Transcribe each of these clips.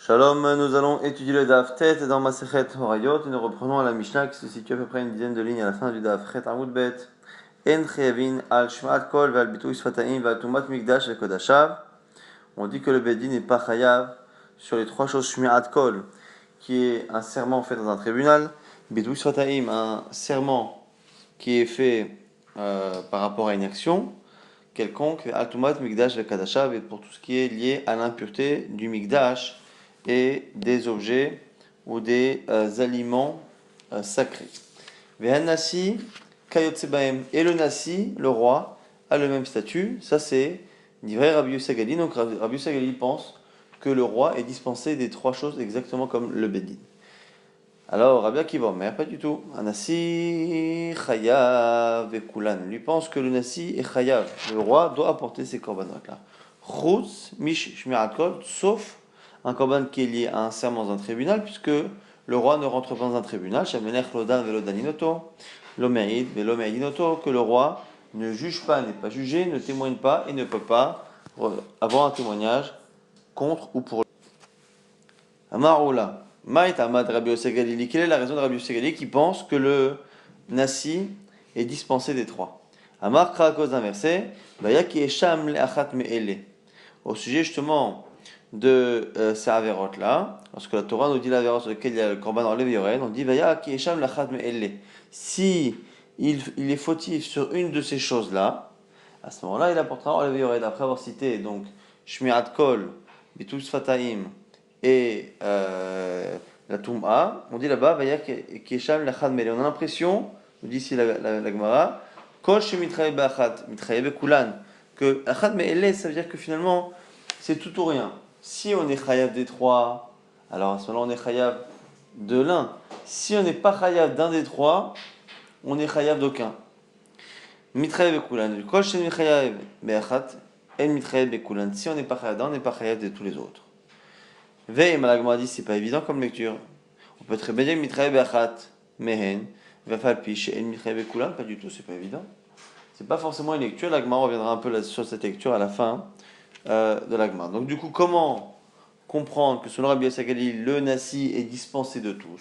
Shalom, nous allons étudier le Daf Tet dans Masechet Horayot et nous reprenons à la Mishnah qui se situe à peu près une dizaine de lignes à la fin du Daf Chet Amud Bet. En chayavin al shmaat kol ve'al bitui sfataim ve'al tumat mikdash ve'kodashav. On dit que le Bedin n'est pas chayav sur les trois choses shmiat kol, qui est un serment fait dans un tribunal, bitui sfataim, un serment qui est fait par rapport à une action quelconque, ve'al tumat mikdash ve'kodashav, et pour tout ce qui est lié à l'impureté du mikdash et des objets ou des aliments sacrés. Vehanasi kayotsebaem, et le nasi, le roi, a le même statut. Ça c'est divrei Rabbi Yossi Hagali. Donc Rabbi Yossi Hagali pense que le roi est dispensé des trois choses exactement comme le Bedin. Alors Rabbi Akiva Omer, pas du tout. Anasi chayav vekulan. Lui pense que le nasi est chayav. Le roi doit apporter ses korbanot là. Chutz mish shmirat kol, sauf un korban qui est lié à un serment dans un tribunal, puisque le roi ne rentre pas dans un tribunal, Shemelech lodan velodaninoto, lomeid velomeidinoto, que le roi ne juge pas, n'est pas jugé, ne témoigne pas et ne peut pas avoir un témoignage contre ou pour lui. Amaroula, Maït Amad Rabbi Yossi Galili, quelle est la raison de Rabbi Yossi Galili qui pense que le nasi est dispensé des trois? Amar Krakos d'un verset, Baya ki esham le'achat me'ele. Au sujet justement de ces avérotes là, parce que la Torah nous dit l'avérote sur lequel il y a le korban dans Lévi-Yored, on dit Vaya ki esham lachat me'elle. Si il est fautif sur une de ces choses là, à ce moment-là il apportera en Lévi-Yored. Après avoir cité donc Shmirat Kol, Bitus Fataim et la Tum'a, on dit là-bas Vaya ki esham lachat me'elle. On a l'impression, nous dit ici la Gemara, Kol shemitraye be'achat, mitraye be'kulan, que achat me'elle, ça veut dire que finalement c'est tout ou rien. Si on est chayav des trois, alors à ce moment-là on est chayav de l'un. Si on n'est pas chayav d'un des trois, on est chayav d'aucun. Mitrayev bekulan. Kol shen mitrayev be'achat, en mitrayev bekulan. Si on n'est pas chayav d'un, on n'est pas chayav de tous les autres. Ve malagma dit c'est pas évident comme lecture. On peut très bien dire mitrayev be'achat mehen, vefalpi en mitrayev bekulan. Pas du tout, c'est pas évident. C'est pas forcément une lecture. L'agma reviendra un peu sur cette lecture à la fin de l'agma. Donc du coup, comment comprendre que selon Rabbi Yossi Hagali, le nasi est dispensé de tous?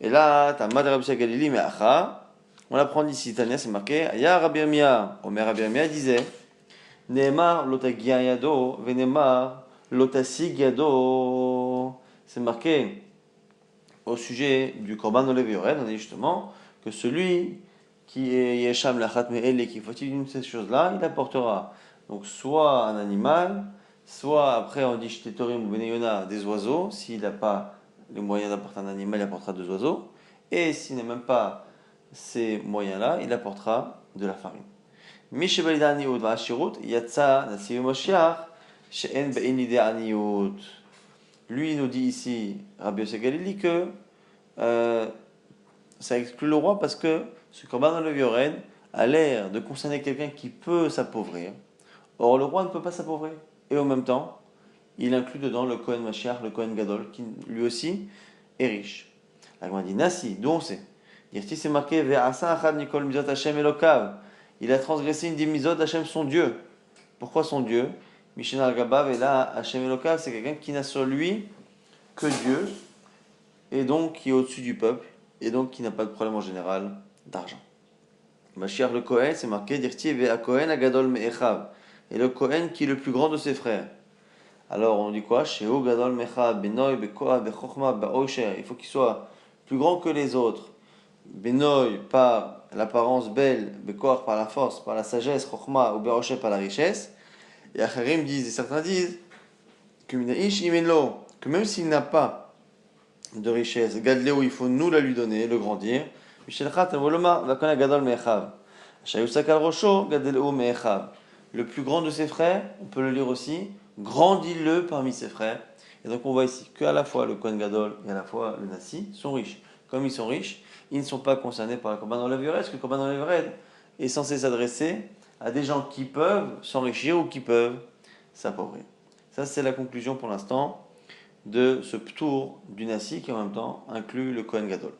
Et là, t'as Mad Rabbi Yossi Hagali, mais acha, on l'apprend d'ici. Tania, c'est marqué. Ya Rabbi Yirmiyah, Omer Rabbi Yirmiyah disait, Neemar lotagia yado, venemar lotasig yado. C'est marqué au sujet du korban de Lévi-Yored, on dit justement que celui qui est yesham lachat me'ele, qui faut-il d'une de ces choses-là, il apportera donc soit un animal, soit après on dit shtetorim ou beneyona, des oiseaux. S'il n'a pas les moyens d'apporter un animal, il apportera deux oiseaux. Et s'il n'a même pas ces moyens-là, il apportera de la farine. Mishebalida aniut va'ashirut yatsa nasiyu moshiach she'en be'in lidei aniut. Lui, il nous dit ici, Rabbi Yossi Galili, que ça exclut le roi parce que ce korban dans le Lévi-Yored a l'air de concerner quelqu'un qui peut s'appauvrir. Or, le roi ne peut pas s'appauvrir. Et en même temps, il inclut dedans le Kohen Mashiach, le Kohen Gadol, qui lui aussi est riche. La Gemara dit Nasi, d'où on sait. Dirti, c'est marqué Ve'asa achad mikol mizot Hashem elokav. Il a transgressé une des mizot d'Hashem, son Dieu. Pourquoi son Dieu? Mishnah al-Gabav, et là, Hashem elokav, c'est quelqu'un qui n'a sur lui que Dieu, et donc qui est au-dessus du peuple, et donc qui n'a pas de problème en général d'argent. Mashiach le Kohen, c'est marqué Dirti Ve'a Kohen agadol me'echav. Et le Kohen qui est le plus grand de ses frères. Alors on dit quoi? Shehu gadol mecha benoy bekoa bechokma baosher. Il faut qu'il soit plus grand que les autres. Benoy par l'apparence belle, bekoa par la force, par la sagesse, chokma ou beosher par la richesse. Et Acharim disent, et certains disent, que minaish imenlo, que même s'il n'a pas de richesse, gadleo, il faut nous la lui donner, le grandir. Mishelchat voloma va kohen gadol mechav. Shayusakal rosho gadleo mechav. Le plus grand de ses frères, on peut le lire aussi, grandis-le parmi ses frères. Et donc on voit ici qu'à la fois le Kohen Gadol et à la fois le Nasi sont riches. Comme ils sont riches, ils ne sont pas concernés par le Korban dans Lévi-Yored, parce que le Korban dans Lévi-Yored est censé s'adresser à des gens qui peuvent s'enrichir ou qui peuvent s'appauvrir. Ça c'est la conclusion pour l'instant de ce ptour du Nasi qui en même temps inclut le Kohen Gadol.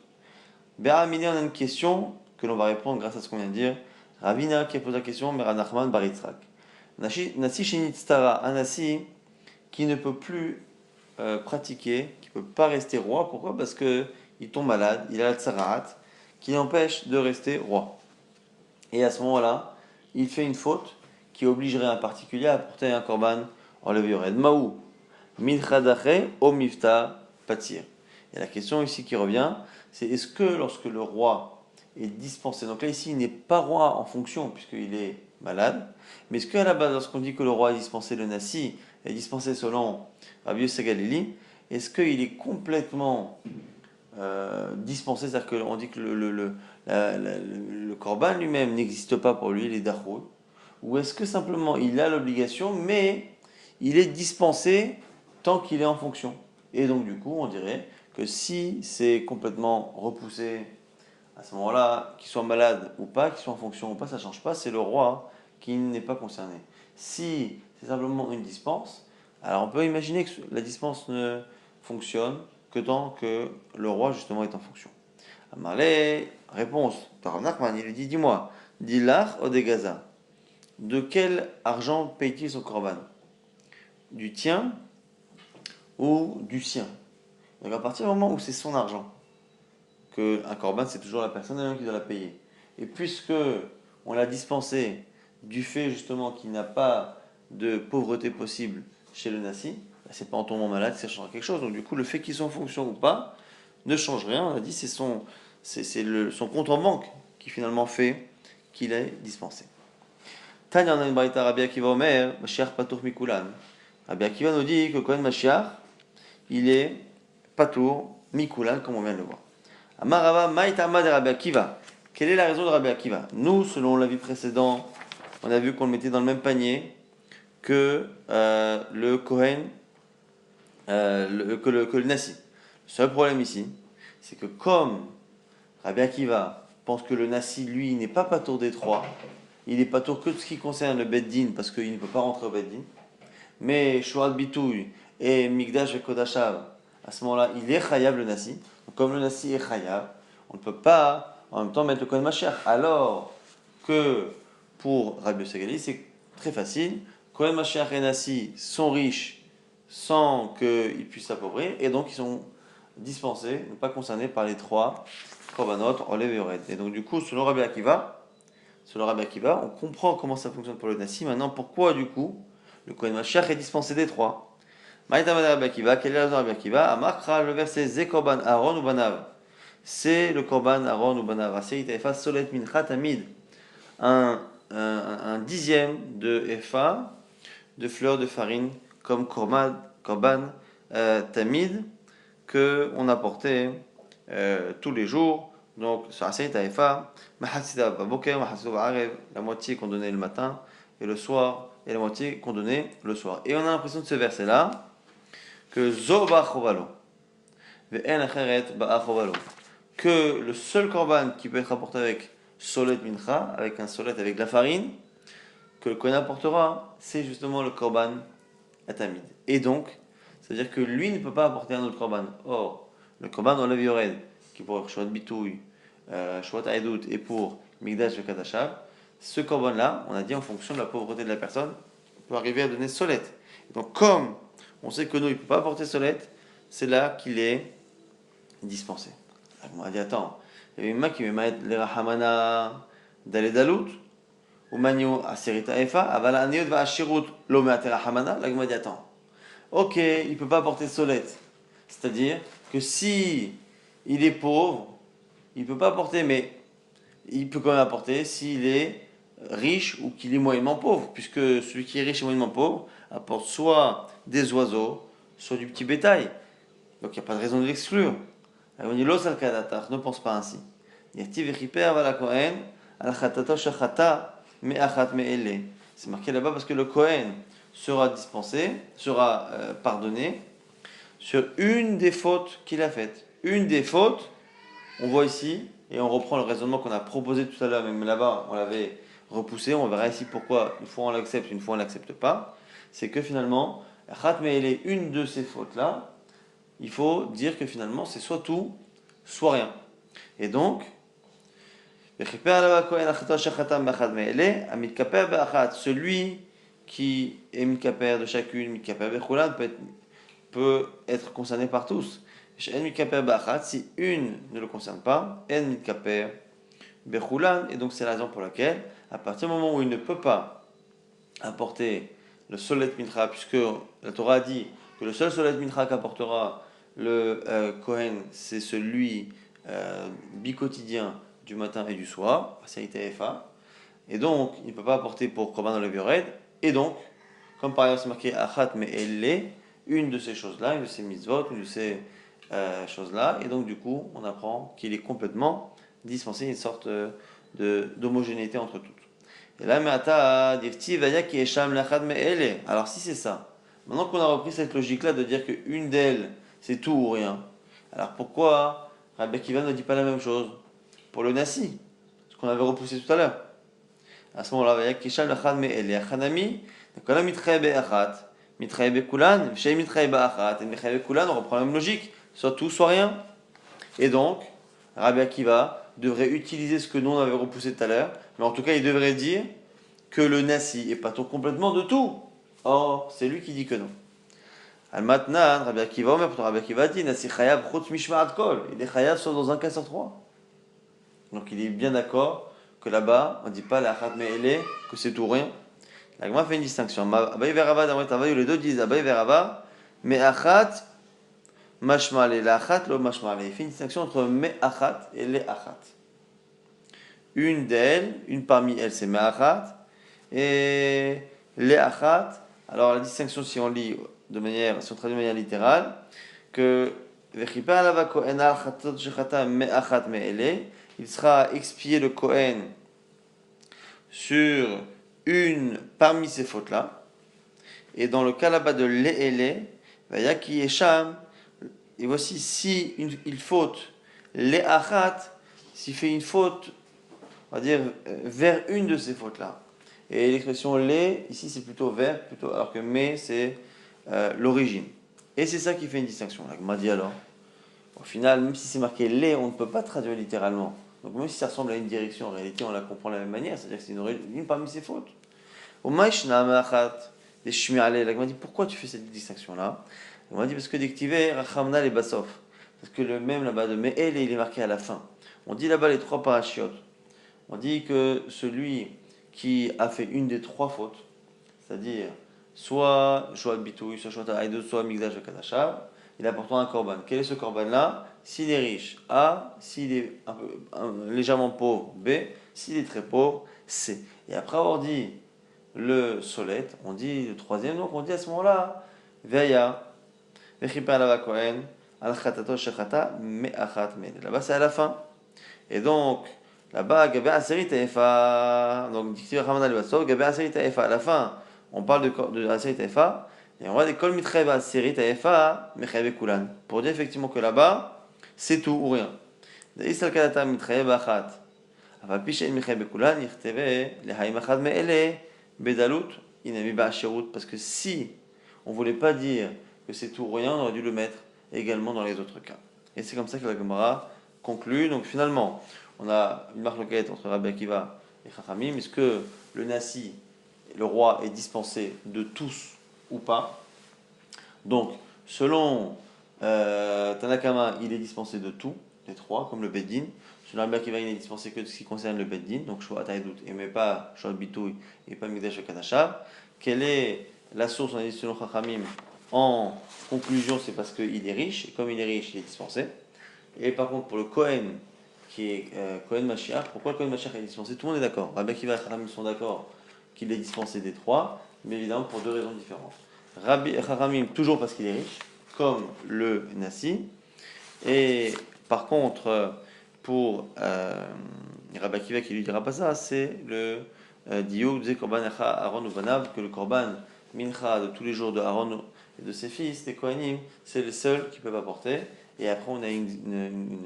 Béramine, on a une question que l'on va répondre grâce à ce qu'on vient de dire. Ravina qui a posé la question, Mera Nachman Baritzrak. Nasi Shinitztara, un Nasi qui ne peut plus pratiquer, qui ne peut pas rester roi. Pourquoi? Parce qu'il tombe malade, il a la tsaraat, qui l'empêche de rester roi. Et à ce moment-là, il fait une faute qui obligerait un particulier à apporter un korban en leviyored. Maou, milchadache o mifta patir. Et la question ici qui revient, c'est est-ce que lorsque le roi est dispensé, donc là ici il n'est pas roi en fonction puisqu'il est malade, mais est-ce qu'à la base lorsqu'on dit que le roi est dispensé, le nasi est dispensé selon Rabbi Yosef Galili, est-ce qu'il est complètement dispensé, c'est-à-dire qu'on dit que le korban lui-même n'existe pas pour lui, il est dachoul, ou est-ce que simplement il a l'obligation, mais il est dispensé tant qu'il est en fonction. Et donc du coup, on dirait que si c'est complètement repoussé, à ce moment-là, qu'il soit malade ou pas, qu'il soit en fonction ou pas, ça ne change pas, c'est le roi qui n'est pas concerné. Si c'est simplement une dispense, alors on peut imaginer que la dispense ne fonctionne que tant que le roi justement est en fonction. Amarlé, réponse, par Nachman, il lui dit, dis-moi, Dilach Odegaza, de quel argent paye-t-il son korban? Du tien ou du sien? Donc à partir du moment où c'est son argent, que un korban c'est toujours la personne elle-même qui doit la payer. Et puisque on l'a dispensé du fait justement qu'il n'a pas de pauvreté possible chez le nasi, bah, c'est pas en tombant malade que ça changera quelque chose. Donc du coup le fait qu'il soit en fonction ou pas ne change rien. On a dit c'est son compte en banque qui finalement fait qu'il est dispensé. Tanya, on a une braïta Rabbi Akiva Omer, Mashiach Patour Mikulan. Rabbi Akiva nous dit que Kohen Mashiach, il est Patour Mikulan, comme on vient de le voir. Amarava Maïtama de Rabbi Akiva. Quelle est la raison de Rabbi Akiva? Nous, selon l'avis précédent, on a vu qu'on le mettait dans le même panier que le Kohen, que le Nasi. Le seul problème ici, c'est que comme Rabbi Akiva pense que le Nasi, lui, n'est pas Patour des trois, il est Patour que de ce qui concerne le Beddin, parce qu'il ne peut pas rentrer au Beddin. Mais Shuad Bitouy et Migdash et Kodashav, à ce moment-là, il est Chayab le Nasi. Donc, comme le Nasi est Chayab, on ne peut pas en même temps mettre le Kohen Mashiach. Alors que pour Rabbi Yosef Gali, c'est très facile. Kohen Mashiach et Nasi sont riches sans qu'ils puissent s'appauvrir, et donc ils sont dispensés, ne pas concernés par les trois korbanot, Olev et Ored. Et donc du coup, selon Rabbi Akiva, on comprend comment ça fonctionne pour le Nasi. Maintenant, pourquoi du coup le Kohen Mashiach est dispensé des trois? Maïtamad Rabbi Akiva, quel est la raison de Rabbi Akiva? Amakra, le verset Ze Korban Aaron ou Banav. C'est le Korban Aaron ou Banav. Aseit Efa Solet Minchat Amid. Un dixième de Efa de fleurs de farine comme Korban Tamid que on apportait tous les jours. Donc, sur Aseit Efa, Mahatsida Baboker, Mahatsida Ba'arev, la moitié qu'on donnait le matin et le soir, et la moitié qu'on donnait le soir. Et on a l'impression de ce verset-là que Zo Ba'achovalo, Ve'en Acheret Ba'achovalo, que le seul korban qui peut être apporté avec solet mincha, avec un solet avec de la farine, que le Kohen apportera, c'est justement le korban atamid. Et donc, c'est-à-dire que lui ne peut pas apporter un autre korban. Or, le korban Olev Yored, qui pour Shouat Bitouy, Shouat Aedut et pour Migdash et Kadashav, ce korban-là, on a dit en fonction de la pauvreté de la personne, peut arriver à donner solet. Donc, comme on sait que nous, il ne peut pas apporter solet, c'est là qu'il est dispensé. On a dit, attends, il y avait une main qui me met les rahamana d'alut, ou manio aserita efa, avala aniot va ashirut lo meate rahamana. Là, il m'a dit, attends, ok, il ne peut pas apporter solette. C'est-à-dire que si il est pauvre, il ne peut pas apporter, mais il peut quand même apporter s'il est riche ou qu'il est moyennement pauvre, puisque celui qui est riche et moyennement pauvre apporte soit des oiseaux, soit du petit bétail. Donc il n'y a pas de raison de l'exclure. On dit l'os al kadatar, ne pense pas ainsi. C'est marqué là-bas parce que le Kohen sera dispensé, sera pardonné sur une des fautes qu'il a faites. Une des fautes, on voit ici, et on reprend le raisonnement qu'on a proposé tout à l'heure, même là-bas on l'avait repoussé, on verra ici pourquoi une fois on l'accepte, une fois on ne l'accepte pas. C'est que finalement, une de ces fautes-là, il faut dire que finalement c'est soit tout, soit rien. Et donc, celui qui est mitkaper de chacune, mitkaper bechulan, peut être peut être concerné par tous. Si une ne le concerne pas, en mitkaper bechulan, et donc c'est la raison pour laquelle, à partir du moment où il ne peut pas apporter le solet mincha, puisque la Torah a dit que le seul solet mincha qu'apportera le Kohen, c'est celui bicotidien du matin et du soir, Asayit Efa, et donc il ne peut pas apporter pour Korban Olev Yored, et donc, comme par exemple c'est marqué Achat Me'elle, une de ces choses-là, une de ces mitzvot, une de ces choses-là, et donc du coup on apprend qu'il est complètement dispensé, une sorte d'homogénéité entre toutes. Et là, alors si c'est ça, maintenant qu'on a repris cette logique-là de dire qu'une d'elles, c'est tout ou rien, alors pourquoi Rabbi Akiva ne dit pas la même chose pour le Nasi, ce qu'on avait repoussé tout à l'heure? À ce moment-là, on reprend la même logique, soit tout, soit rien. Et donc, Rabbi Akiva devrait utiliser ce que nous on avait repoussé tout à l'heure, mais en tout cas, il devrait dire que le Nasi est pas tout complètement de tout. Or, c'est lui qui dit que non. Al-Matnan, Rabbi Akiva, mais pourtant Rabbi Akiva dit Nasi Chayav Chutz Mishma'at Kol. Il est Chayav sauf dans un cas sur trois. Donc il est bien d'accord que là-bas, on ne dit pas la Achat Me'ele, que c'est tout rien. La Gemara fait une distinction. Abaye Verava, d'Amret Avaï, les deux disent Abaye Verava, Me'achat Mashmale, la Achat lo Mashmale. Il fait une distinction entre Me'achat et les Achat. Une d'elles, une parmi elles, c'est Me'achat. Et les achat, alors la distinction si on lit de manière, si on traduit de manière littérale, que il sera expié le Kohen sur une parmi ces fautes-là. Et dans le cas là-bas de l'E'ele, Vayaki Esham, et voici si il faute les achat, s'il fait une faute, on va dire vers une de ces fautes-là. Et l'expression les, ici c'est plutôt vers, plutôt, alors que mais c'est l'origine. Et c'est ça qui fait une distinction. Là, m'a dit alors, au final, même si c'est marqué les, on ne peut pas traduire littéralement. Donc même si ça ressemble à une direction, en réalité on la comprend de la même manière, c'est-à-dire que c'est une parmi ses fautes. Au maïshna ma'achat, des shmi'ale, là, m'a dit pourquoi tu fais cette distinction-là? Il m'a dit parce que d'activer rachamna les basof. Parce que le même là-bas de me'el, il est marqué à la fin. On dit là-bas les trois parachiotes. On dit que celui qui a fait une des trois fautes, c'est-à-dire soit Shoat Bitouy, soit Shoat Haïdou, soit Migdash Kadashav, il apportera un korban. Quel est ce korban-là? S'il est riche, A. S'il est légèrement pauvre, B. S'il est très pauvre, C. Et après avoir dit le solet, on dit le troisième, donc on dit à ce moment-là, Veya, Vechipa Alava Kohen, Al Khatato Shechata, Me'achat Men. Là-bas, c'est à la fin. Et donc, là-bas, Gabé Aseri Taefa, donc Diktir Hamad al-Bassov, Gabé Aseri Taefa. À la fin, on parle de Aseri Taefa, et on va des Kol Mitreva Aseri Taefa, Mechebe Kulan. Pour dire effectivement que là-bas, c'est tout ou rien. Isal Kadata Mitreva Achat. Aval Pishen Mechebe Kulan, Yichteve, Lehaim Achat Me'ele, Bedalut, Inami Ba'ashirut. Parce que si on voulait pas dire que c'est tout ou rien, on aurait dû le mettre également dans les autres cas. Et c'est comme ça que la Gemara conclut. Donc finalement, on a une marque loquette entre Rabbi Akiva et Chachamim. Est-ce que le Nasi, le roi, est dispensé de tous ou pas? Donc, selon Tanakama, il est dispensé de tout, des trois, comme le Beddin. Selon Rabbi Akiva, il est dispensé que de ce qui concerne le Beddin, donc Shoat Haïdout, et mais pas Shoat Bitouy, et pas Migdash Kadashav. Quelle est la source, on a dit selon Chachamim? En conclusion, c'est parce qu'il est riche, et comme il est riche, il est dispensé. Et par contre, pour le Kohen, qui est Kohen Mashiach, pourquoi le Kohen Mashiach est dispensé? Tout le monde est d'accord. Rabbi Akiva et Chachamim sont d'accord qu'il est dispensé des trois, mais évidemment pour deux raisons différentes. Rabbi Chachamim, toujours parce qu'il est riche, comme le Nasi. Et par contre, pour Rabbi Akiva qui lui dira pas ça, c'est le Diouk de Korban Echa Aaron ou Banav, que le Korban Mincha de tous les jours de Aaron et de ses fils, des Kohanim, c'est les seuls qui peuvent apporter. Et après, on a une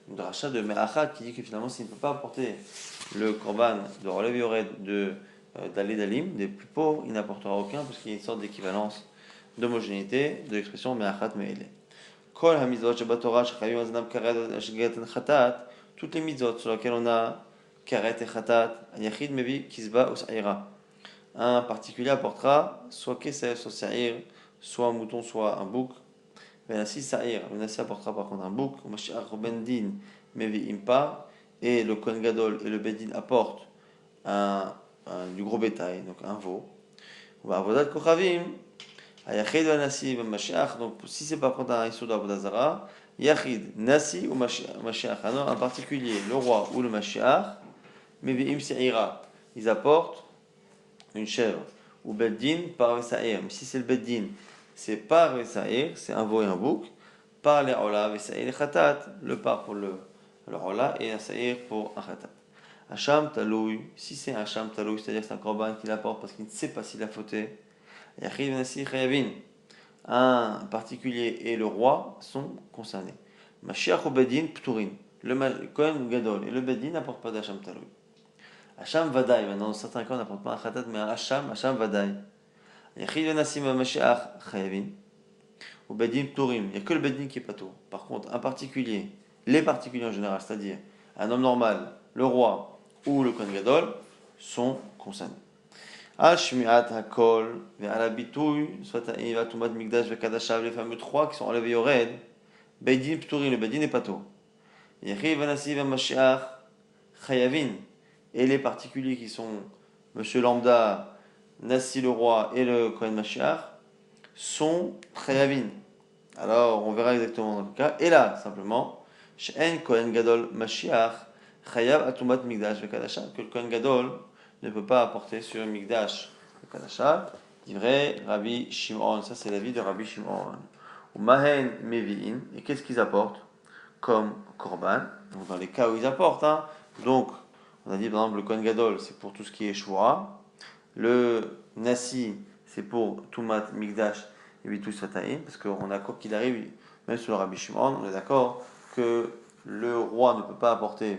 dracha de Me'achat qui dit que finalement, s'il ne peut pas apporter le korban de Rolev Yored d'Alé Dalim, des plus pauvres, il n'apportera aucun, parce qu'il y a une sorte d'équivalence, d'homogénéité de l'expression Me'achat Me'ele. Kol hamizot shabat Torah shechayim aznam karet ashgat chatat, toutes les mitzvot sur lesquelles on a karet et chatat, yachid mevi kisba ou sa'ira. Un particulier apportera soit kesef, soit sa'ir, soit un mouton, soit un bouc, Ben Nassi Sa'ir, le Nassi apportera par contre un bouc, ou Mashiach Bendin Mevi'im pas, et le Kohen Gadol et le Bedin apportent du gros bétail, donc un veau. Ou Avodat Kochavim, Ayachid wa Nassi ben Mashiach, donc si c'est par contre un Issur d'Avodah Zara, Yachid, Nassi ou Mashiach, un particulier, le roi ou le Mashiach, Mevi'im Sa'ira, ils apportent une chèvre, ou Beddin par Vesaïr. Mais si c'est le Beddin, c'est par Vesaïr, c'est un veau et un bouc, par les Ola, Vesaïr et Khatat, le par pour le Ola et un Saïr pour un Khatat. Hacham Taloui, si c'est un Hacham Taloui, c'est-à-dire que c'est un korban qu'il apporte parce qu'il ne sait pas s'il a fauté, Yachid Venassi Chayavin, un particulier et le roi sont concernés. Mashiach ou Beddin Pturin, le Kohen Gadol et le Beddin n'apportent pas d'Hacham Taloui. Hacham Vadaï, maintenant dans certains cas on n'apporte pas un Khatat mais un Hacham Vadaï. Yachid Venassim Mashiach Chayavin, ou Bedin Pturim, il n'y a que le Bedin qui est pas tout. Par contre, un particulier, les particuliers en général, c'est-à-dire un homme normal, le roi ou le Kohen Gadol, sont concernés. Al Shmiat Hakol, Ve'al Abitouy, Swata'im, Atumat Migdash, Ve'Kadashav, les fameux trois qui sont enlevés Yored, Bedin Pturim, le Bedin est pas tout. Yachid Venassim Mashiach Chayavin, et les particuliers qui sont Monsieur Lambda, Nassi le roi et le Kohen Mashiach sont Chayavin. Alors on verra exactement dans le cas. Et là, simplement, She'en Kohen Gadol Mashiach Chayav Atumat Migdash Vekadasha, que le Kohen Gadol ne peut pas apporter sur Migdash Vekadasha. Dit vrai, Rabbi Shimon, ça c'est l'avis de Rabbi Shimon. Ou Mahen Mevi'in, et qu'est-ce qu'ils apportent comme Korban? Donc dans les cas où ils apportent, hein. Donc on a dit par exemple le Kohen Gadol c'est pour tout ce qui est Shura, le Nassi c'est pour Tumat Migdash et Bitul Sataim, parce qu'on a quoi qu'il arrive, même sur le Rabbi Shimon, on est d'accord que le roi ne peut pas apporter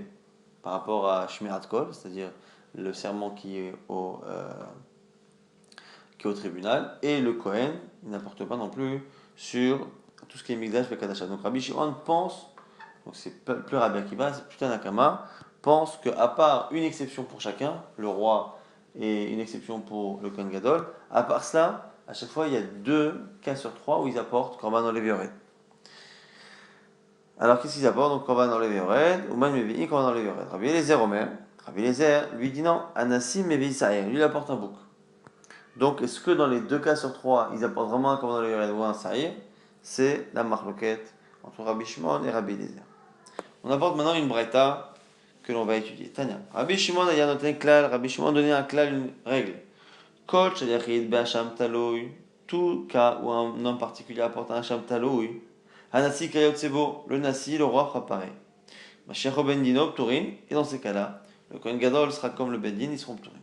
par rapport à Shmirat Kol, c'est-à-dire le serment qui est au tribunal, et le Kohen il n'apporte pas non plus sur tout ce qui est Migdash et Kadasha. Donc Rabbi Shimon pense, donc c'est plus Rabbi Akiva, c'est plutôt Nakama, pense qu'à part une exception pour chacun, le roi et une exception pour le Kohen Gadol, à part cela, à chaque fois il y a 2 cas sur 3 où ils apportent Korban enlevé Yored. Alors qu'est-ce qu'ils apportent? Donc Korban enlevé Yored, ou Man Mevi'i Korban enlevé Yored. Rabbi Eliezer Omer, Rabbi Eliezer lui dit non, Anassim Mevi'i Sa'ir, lui il apporte un bouc. Donc est-ce que dans les 2 cas sur 3 ils apportent vraiment un Korban enlevé Yored ou un Sa'ir? C'est la marloquette entre Rabbi Shimon et Rabbi Eliezer. On apporte maintenant une braïta que l'on va étudier. Tanya. Rabbi Shimon a noté un klal, Rabbi Shimon a donné un klal, une règle. Kol shaliachid be'asham taloui, tout cas où un homme particulier apporte un hacham taloui, hanasi kayot sebo, le nasi, le roi fera pareil. Mashiach bendino pturim, et dans ces cas-là, le Kohen Gadol sera comme le bendin, ils seront pturim.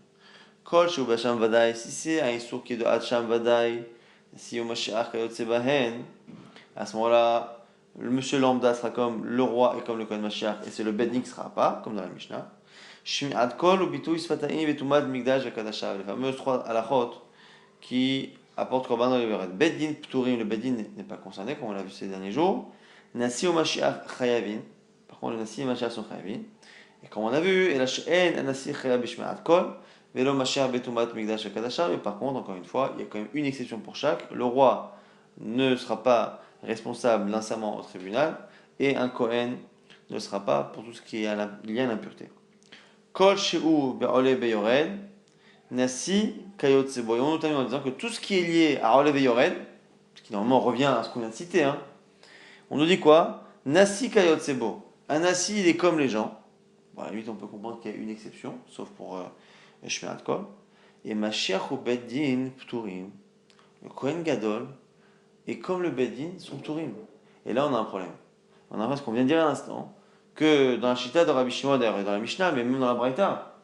Kol shu be'asham vadai, si c'est un issour qui est de hacham vadai, si au Mashiach kayot sebahen, à ce moment-là, le monsieur lambda sera comme le roi et comme le Kohen Mashiach, et c'est le Bednik qui sera pas, comme dans la Mishnah. Shmi'at kol ou bitui sfata'im vetumad migdash vekadashav, les fameuses 3 halachot qui apportent korban dans les vered. Bedin pturim, le Bedin n'est pas concerné, comme on l'a vu ces derniers jours. Nasi ou Mashiach chayavin, par contre le Nasi et Mashiach sont chayavin. Et comme on a vu, et la she'en Nasi chayav bishmi'at kol, velo Mashiach betumad migdash vekadashav, mais par contre, encore une fois, il y a quand même une exception pour chaque. Le roi ne sera pas responsable d'un serment au tribunal, et un Kohen ne sera pas pour tout ce qui est lié à l'impureté. Kol she'u be'ole be'yored, nasi kayot sebo. Et on notamment en disant que tout ce qui est lié à ole be'yored, ce qui normalement revient à ce qu'on vient de citer, hein, on nous dit quoi? Nasi kayot sebo. Un nasi, il est comme les gens. Bon, à la limite, on peut comprendre qu'il y a une exception, sauf pour Shmirat Kol. Et Mashiach ou Beddin pturim, le Kohen Gadol, et comme le Bedin sont Pturim. Et là, on a un problème. On a ce qu'on vient de dire à l'instant, que dans la Shita de Rabbi Shimon, d'ailleurs, et dans la Mishnah, mais même dans la Braïta,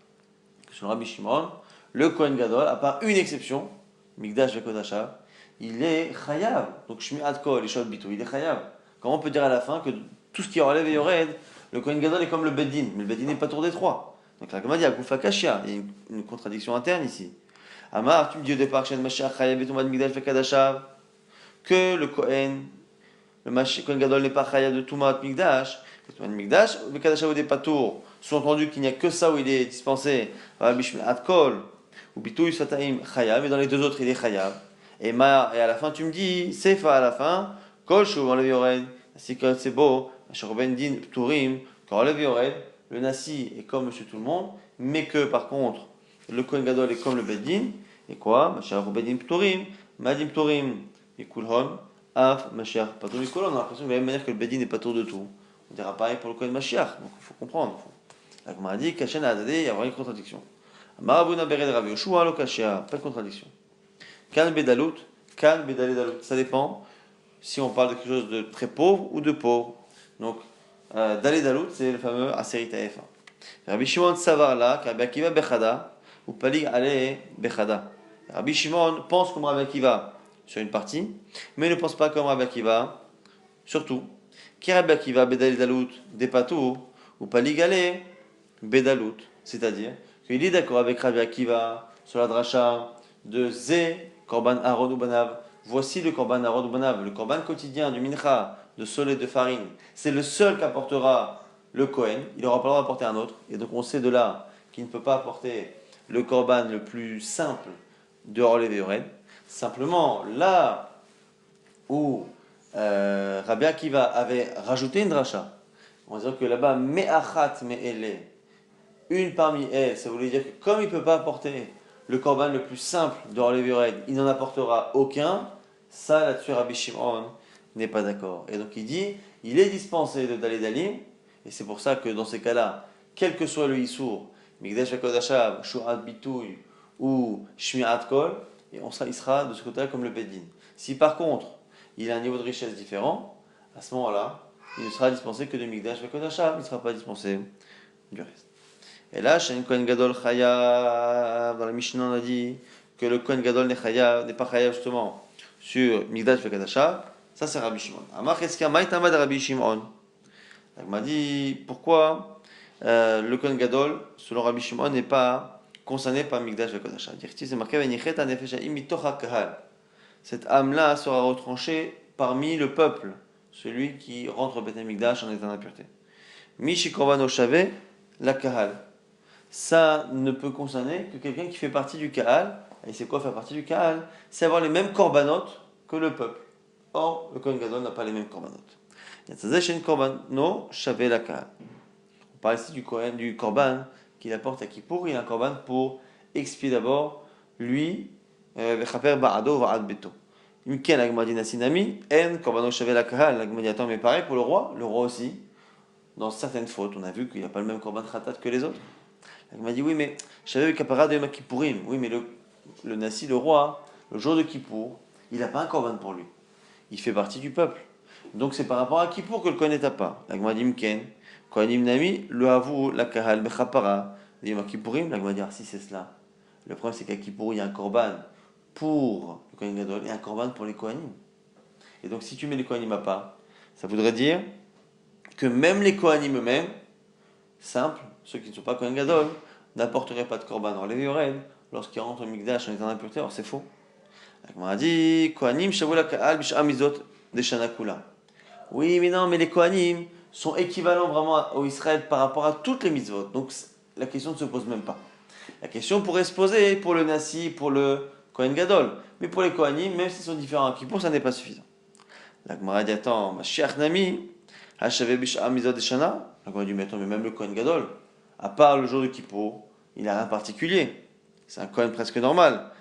sur le Rabbi Shimon, le Kohen Gadol, à part une exception, Migdash Vekodashav, il est Chayav. Donc Shmi'at Kol, Shot Bitou, il est Chayav. Comment on peut dire à la fin que tout ce qui relève et Yored, le Kohen Gadol est comme le Bedin, mais le Bedin n'est pas tour des 3. Donc là, comme on dit, à Koufa Kashia, il y a une contradiction interne ici. Amar, tu me dis au départ, Shen Mashiach Chayav et Tumad Migdash Vekodashav, que le Kohen, Kohen Gadol n'est pas Chayav de Tumat Migdash, Migdash, le Kadashav des Patour, sous-entendu qu'il n'y a que ça où il est dispensé, Rabbi Shmi'at Kol, ou Bitouy Sataim Chayav, mais dans les deux autres il est Chayav. Et à la fin tu me dis, Sefa à la fin, Kol Shuv Lev Yored, Nasi Kol Sebo, Asher Ben Din Pturim, quand Lev Yored, le Nasi est comme monsieur tout le monde, mais que par contre, le Kohen Gadol est comme le Bedin, et quoi? Asher Ben Din Pturim, Madim Pturim, et Kulhon, Af, Mashiach, Patur Mikulon, on a l'impression de la même manière que le Bedin n'est pas tour de tout. On dira pareil pour le Kohen Mashiach, donc il faut comprendre. La Gemara dit, Kachen Adade, il y a une contradiction. Marabuna Bered Rav Yoshua, lo Kashia, pas de contradiction. Kan Bedalut, Kan Bedaledalut, ça dépend si on parle de quelque chose de très pauvre ou de pauvre. Donc, Daledalut, c'est le fameux Aserita F1. Rabbi Shimon Savarla, Rabbi Akiva Bechada, ou Palig Ale Bechada. Rabbi Shimon pense comme Rabbi Akiva sur une partie, mais il ne pense pas comme Rabbi Akiva sur tout. Qui Rabbi Akiva Bedaledalut, Depatou, ou Palig Ale Bedalut, c'est-à-dire qu'il est d'accord avec Rabbi Akiva sur la dracha de Zé, Korban Aaron ou Banav. Voici le Korban Aaron ou Banav, le Korban quotidien du Mincha, de sol et de farine. C'est le seul qu'apportera le Kohen, il n'aura pas le droit d'apporter un autre. Et donc on sait de là qu'il ne peut pas apporter le Korban le plus simple de Orlev et Yored. Simplement, là où Rabbi Akiva avait rajouté une dracha, on va dire que là-bas, Me'achat Me'ele, une parmi elles, ça voulait dire que comme il ne peut pas apporter le korban le plus simple de Orlev Yored, il n'en apportera aucun, ça là-dessus Rabbi Shimon n'est pas d'accord. Et donc il dit, il est dispensé de Daled Dalim, et c'est pour ça que dans ces cas-là, quel que soit le Issour, Mikdash HaKodashav, Shu'at Bituy ou Shmi'at Kol, et il sera de ce côté-là comme le Bedin. Si par contre, il a un niveau de richesse différent, à ce moment-là, il ne sera dispensé que de Mikdash HaKodashav, il ne sera pas dispensé du reste. Et là, chez un Kohen Gadol Chayav, dans la Mishnah on a dit que le Kohen Gadol n'est pas Chayav justement sur Mikdash Vekadashav, ça c'est Rabbi Shimon. Amar Cheskia Maïtama de Rabbi Shimon. Il m'a dit pourquoi le Kohen Gadol, selon Rabbi Shimon, n'est pas concerné par Mikdash Vekadashav. C'est marqué Venichet Anefesh Mitoch HaKahal. Cette âme-là sera retranchée parmi le peuple, celui qui rentre au Beth Mikdash en état d'impureté. Mishi Korban Oshave, la Kahal. Ça ne peut concerner que quelqu'un qui fait partie du Kahal. Et c'est quoi faire partie du Kahal? C'est avoir les mêmes korbanot que le peuple. Or, le Kohen Gadol n'a pas les mêmes korbanot. On parle ici du korban qu'il apporte à Kippour. Il a un korban pour expier d'abord lui, mais pareil pour le roi aussi, dans certaines fautes, on a vu qu'il n'a pas le même korban khatat que les autres. Il m'a dit oui, mais je savais qu'apparat de Yom Kippourim. Oui, mais le Nasi, le roi, le jour de Kippour, il n'a pas un korban pour lui. Il fait partie du peuple. Donc c'est par rapport à Kippour que le Kohen n'a pas. La Gemara dit Mken, Kohanim Nami, le Havu, la Kahal, Bechapara, de Yom Kippourim. La Gemara dit si c'est cela. Le problème c'est qu'à Kippour, il y a un korban pour le Kohen Gadol et un korban pour les Kohanim. Et donc si tu mets les Kohanim à part, ça voudrait dire que même les Kohanim eux-mêmes, simples, ceux qui ne sont pas Kohen Gadol, n'apporteraient pas de korban dans les Yored lorsqu'ils rentrent au Mikdash en état d'impureté. Alors c'est faux. La Gemara dit Kohanim Shavula Ka'al Bish'a Mizot de Shanakula. Oui, mais non, mais les Kohanim sont équivalents vraiment au Israël par rapport à toutes les mitzvot. Donc la question ne se pose même pas. La question pourrait se poser pour le Nasi, pour le Kohen Gadol. Mais pour les Kohanim, même s'ils sont différents à Kippour, ça n'est pas suffisant. La Gemara dit attends, Mashiach Nami, Hashave Bish'a Mizot de Shana. La Gemara dit mais attends, mais même le Kohen Gadol, à part le jour de Kippour, il n'a rien de particulier. C'est un Kohen presque normal.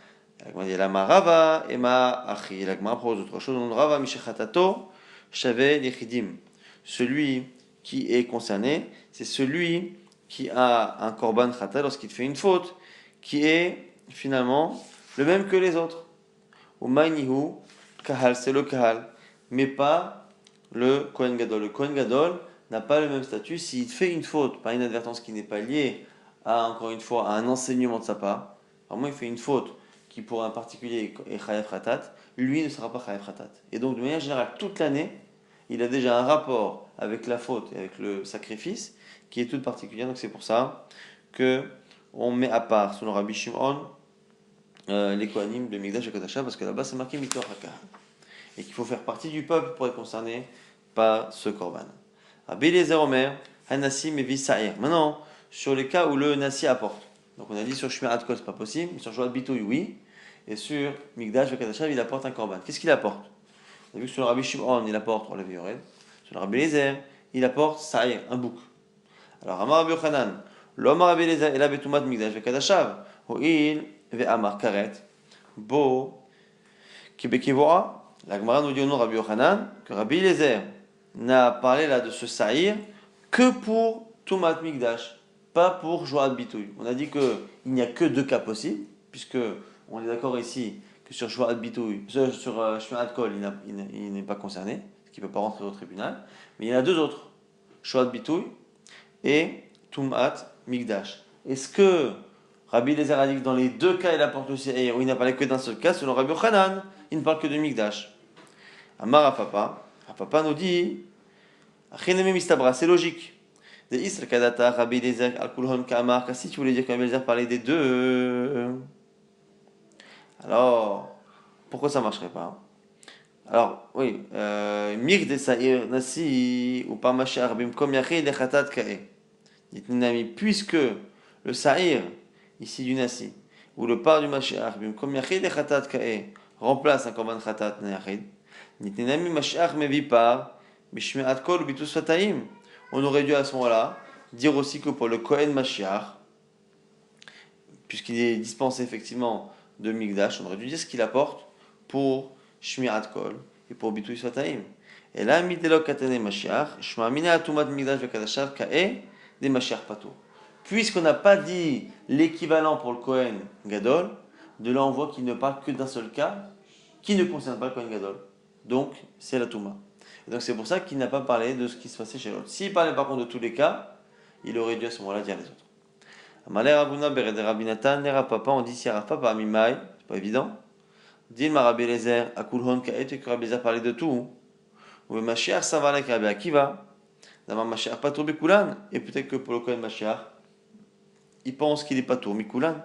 La Gemara dit la Marava et ma Achi. La Gemara propose autre chose. On Rava Mishachatato. Celui qui est concerné, c'est celui qui a un korban khata lorsqu'il fait une faute, qui est finalement le même que les autres. Ou mainihu kahal, c'est le kahal, mais pas le Kohen Gadol. Le Kohen Gadol n'a pas le même statut s'il fait une faute par inadvertance qui n'est pas liée à, encore une fois, à un enseignement de sa part. Vraiment, il fait une faute qui pour un particulier est chayav khatat, lui ne sera pas chayav khatat. Et donc de manière générale, toute l'année, il a déjà un rapport avec la faute et avec le sacrifice qui est toute particulière. Donc c'est pour ça que on met à part, selon Rabbi Shimon, les Kohanim de Mikdash et Kodasha, parce que là-bas c'est marqué Mitoch HaKahal. Et qu'il faut faire partie du peuple pour être concerné par ce korban. Rabbi Eliezer Omer, Hanassi Mevi Sa'ir. Maintenant, sur les cas où le Nasi apporte. Donc on a dit sur Shmirat Kol, c'est pas possible, mais sur Shu'at Bituy, oui. Et sur Mikdash et Kodasha, il apporte un korban. Qu'est-ce qu'il apporte? On a vu que sur le Rabbi Shimon, il apporte Olev Yored. Sur le Rabbi Eliezer, il apporte Sa'ir, un bouc. Alors, Amar Rabbi Yochanan, l'Omar Rabbi Eliezer, il a betumat migdash vekadashav, ho'il ve'amar karet, bo, kibekivoa. La Gemara nous dit au nom de Rabbi Yochanan que Rabbi Eliezer n'a parlé là de ce Sa'ir que pour Tumat Migdash, pas pour Joat Bitouy. On a dit qu'il n'y a que deux cas possibles, puisque on est d'accord ici que sur Joat Bitouy, sur Shmirat Kol, il n'est pas concerné, parce qu'il ne peut pas rentrer au tribunal. Mais il y en a deux autres, Joat Bitouy et Tumat Migdash. Est-ce que Rabbi Eliezer a dit que dans les deux cas il apporte le Sa'ir, ou il n'a parlé que d'un seul cas, selon Rabbi Yochanan, il ne parle que de Migdash. Amar Rapapa nous dit, c'est logique. De Isra Kadata, Rabbi Eliezer, Al-Kulhon, Kamar, si tu voulais dire que Rabbi Eliezer parlait des deux, alors, pourquoi ça ne marcherait pas? Alors, oui, Mir de Sa'ir Nasi, ou par Mashiach, Bimkom Yachid, Lechatat Kae. Dites-nous, puisque le Sa'ir, ici du Nasi, ou le par du Mashiach, Bimkom Yachid, Lechatat Kae, remplace un Korban Chatat Neyachid, Dites-nous, Mashiach Mevipar, Bishmiat Kol, Bitus Fataim. On aurait dû à ce moment-là dire aussi que pour le Kohen Mashiach, puisqu'il est dispensé effectivement de Migdash, on aurait dû dire ce qu'il apporte pour Shmirat Kol et pour Bitul Sfataim. Et là, Midelok Katane Mashiach, Shmamina Atumat Migdash Vekadashav Kae des Mashiach Pato. Puisqu'on n'a pas dit l'équivalent pour le Kohen Gadol, de là on voit qu'il ne parle que d'un seul cas qui ne concerne pas le Kohen Gadol. Donc, c'est la Touma. Et donc c'est pour ça qu'il n'a pas parlé de ce qui se passait chez l'autre. S'il parlait par contre de tous les cas, il aurait dû à ce moment-là dire les autres. Amalé Rabuna Bered Rabinatan, Nera Papa, on dit si Rav Papa Amimai, c'est pas évident. Dilma Rabbi Eliezer, Akulhon Kaet, que Rabbi Eliezer parlait de tout. Ou Mashiach Savalek Rabbi Akiva, Dama Mashiach Patur Bekulan, et peut-être que pour le Kohen Mashiach, il pense qu'il est Patur Mikulan.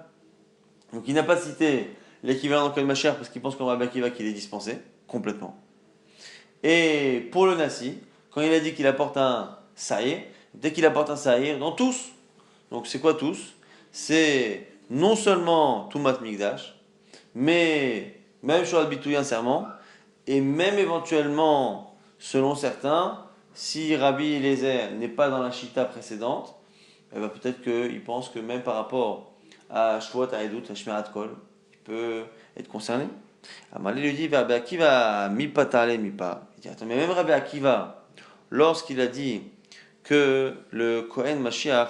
Donc il n'a pas cité l'équivalent de Kohen Mashiach parce qu'il pense comme Rabbi Akiva qu'il est dispensé, complètement. Et pour le Nasi, quand il a dit qu'il apporte un Sa'ir, dès qu'il apporte un Sa'ir, dans tous, donc c'est quoi tous? C'est non seulement Tumat Migdash, mais même sur Bitouy un serment, et même éventuellement, selon certains, si Rabbi Eliezer n'est pas dans la Shita précédente, eh ben peut-être qu'il pense que même par rapport à Shvuot, à Edut, à Shmirat Kol, il peut être concerné. Amalé lui dit, Rabbi Akiva, mi patale, mi pas. Il dit, attends, mais même Rabbi Akiva, lorsqu'il a dit que le Kohen Mashiach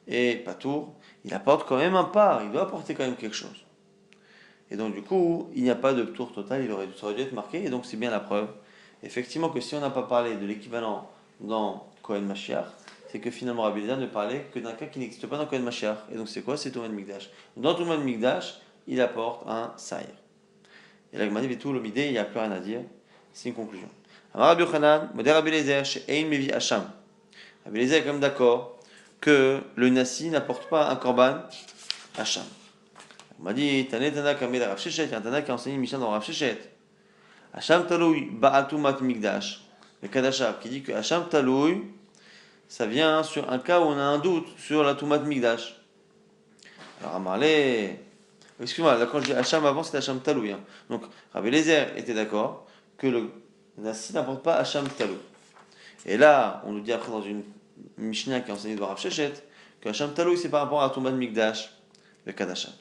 est patour, il apporte quand même un part, il doit apporter quand même quelque chose. Et donc du coup, il n'y a pas de tour total, ça aurait dû être marqué, et donc c'est bien la preuve. Effectivement que si on n'a pas parlé de l'équivalent dans Kohen Mashiach, c'est que finalement Rabbi Eliezer ne parlait que d'un cas qui n'existe pas dans Kohen Mashiach. Et donc c'est quoi? C'est Tumat Migdash. Dans Tumat Migdash, il apporte un Sa'ir. Et là, il tout le midé, il n'y a plus rien à dire. C'est une conclusion. Alors, Rabbi Yochanan, modèle Rabbi Eliezer, chez Ein Mevi Hacham. Rabbi Eliezer est quand même d'accord que le Nasi n'apporte pas un korban Hacham. On m'a dit, Tane Tana Kamel Rav Shechet, il y a un Tana qui a enseigné Mishnah dans Rav Shechet. Hacham Taloui Ba'atumat Migdash, le Kadashav, qui dit que Hacham Taloui, ça vient sur un cas où on a un doute sur la Tumat Migdash. Alors, Amarlé. Excuse-moi, là quand je dis Hacham avant, c'était Hacham Taloui. Hein. Donc, Rabbi Eliezer était d'accord que le Nasi n'apporte pas Hacham Taloui. Et là, on nous dit après dans une Mishnah qui est enseignée de Rav Shechet que Hacham Taloui c'est par rapport à Tumat Migdash, le Kadasham.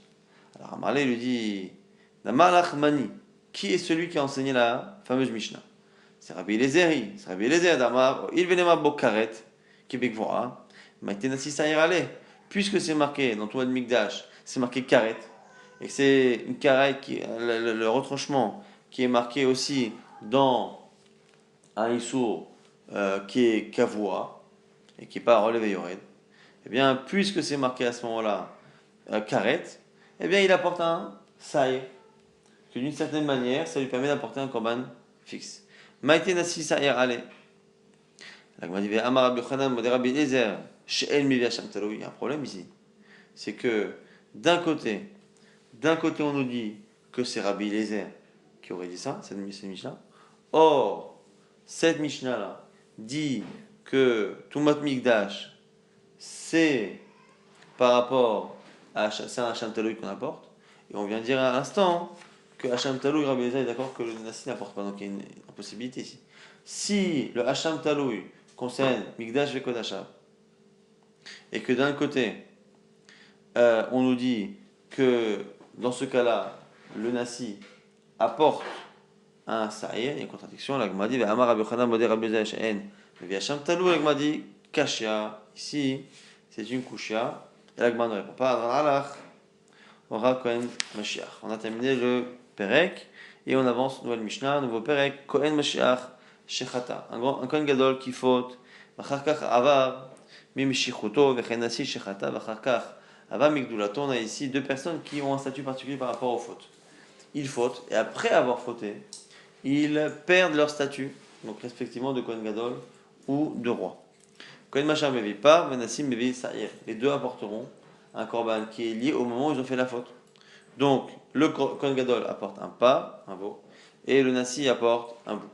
Alors, Amarlé lui dit Namalach Mani, qui est celui qui a enseigné la fameuse Mishnah? C'est Rabbi Eliezer. C'est Rabbi Eliezer d'Amar, il venema Bokaret, Québec Vora, Maïté Nasi Sa'ir Ale. Puisque c'est marqué dans Tumat Migdash, c'est marqué Karet. Et c'est une carrette le retranchement qui est marqué aussi dans un issour qui est kavoua et qui n'est pas relevé yored. Eh bien, puisque c'est marqué à ce moment-là carrette, eh bien, il apporte un saïr. Que d'une certaine manière, ça lui permet d'apporter un korban fixe. Maïté nasi saïr ale. La Gemara dit Amar Rabbi Yochanan modé Rabbi Eliezer she'el mivi Hacham Taloui. Il y a un problème ici. C'est que d'un côté, on nous dit que c'est Rabbi Eliezer qui aurait dit ça, cette Mishnah. Or, cette Mishnah-là dit que Tumat Migdash, c'est par rapport à c'est un Hacham Taloui qu'on apporte. Et on vient de dire à l'instant que Hacham Taloui, Rabbi Eliezer est d'accord que le Nassi n'apporte pas. Donc il y a une impossibilité ici. Si le Hacham Taloui concerne Migdash et Kodashav, et que d'un côté, on nous dit que dans ce cas-là, le Nassi apporte un Sa'ir, il y a une contradiction. L'Agma dit Amar Rabbi Yochanan Modé Rabbi Eliezer She'en. Mais Hacham Taloui, l'Agma dit Kashia. Ici, c'est une Kushia. Et l'Agma ne répond pas. Adran Alach. Ora Kohen Mashiach. On a terminé le Perek et on avance, nouvelle Mishnah, nouveau Perek, Kohen Mashiach Shechata. Un Kohen Gadol qui faute, Vacharkach Avar, Mimishichuto, Vechenasi Shechata, Vacharkach Avar Migdulato. On a ici deux personnes qui ont un statut particulier par rapport aux fautes. Ils fautent et après avoir fauté, ils perdent leur statut, donc respectivement de Kohen Gadol ou de roi. Kohen Mashiach Mevi Par, Venassim Mevi Sa'ir. Les deux apporteront un korban qui est lié au moment où ils ont fait la faute. Donc, le Kohen Gadol apporte un pas, un veau, et le Nassi apporte un bouc.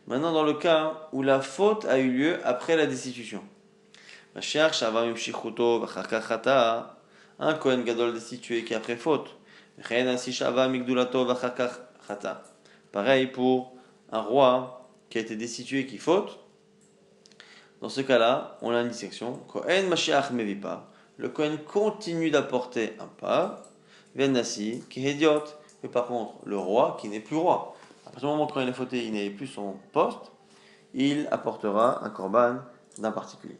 Maintenant, dans le cas où la faute a eu lieu après la destitution, un Kohen Gadol destitué qui a fait faute, pareil pour un roi qui a été destitué qui faute. Dans ce cas-là, on a une distinction. Kohen Mashiach Mevipa. Le Kohen continue d'apporter un pas. Venassi, qui est idiot. Mais par contre, le roi, qui n'est plus roi, à partir du moment où quand il est fauté, il n'est plus son poste, il apportera un korban d'un particulier.